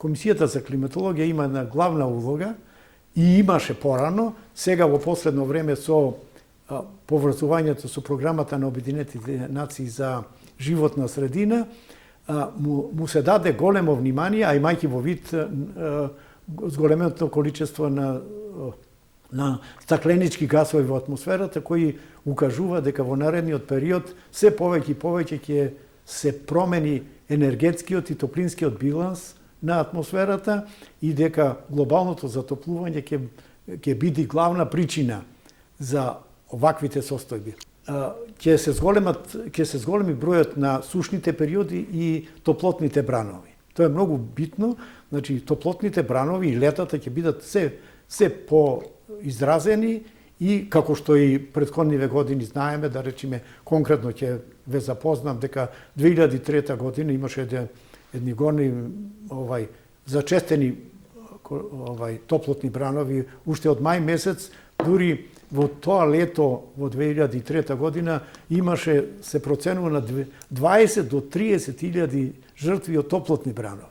Комисијата за климатологија има една главна улога и имаше порано, сега во последно време со поврзувањето со програмата на Обединетите нации за животна средина, му се даде големо внимание, а имајќи во вид зголеменото количество на стакленички гасови во атмосферата, кои укажува дека во наредниот период се повеќе и повеќе ќе се промени енергетскиот и топлинскиот биланс на атмосферата и дека глобалното затоплување ќе биде главна причина за оваквите состојби. Ќе се зголеми бројот на сушните периоди и топлотните бранови. Тоа е многу битно, значи топлотните бранови и летата ќе бидат се поизразени и како што и претходниве години знаеме, да речеме конкретно ќе ве запознам дека 2003 година имаше едни горни зачестени топлотни бранови уште од мај месец, дури во тоа лето во 2003 година се проценува на 20 до 30 илјади жртви од топлотни бранови.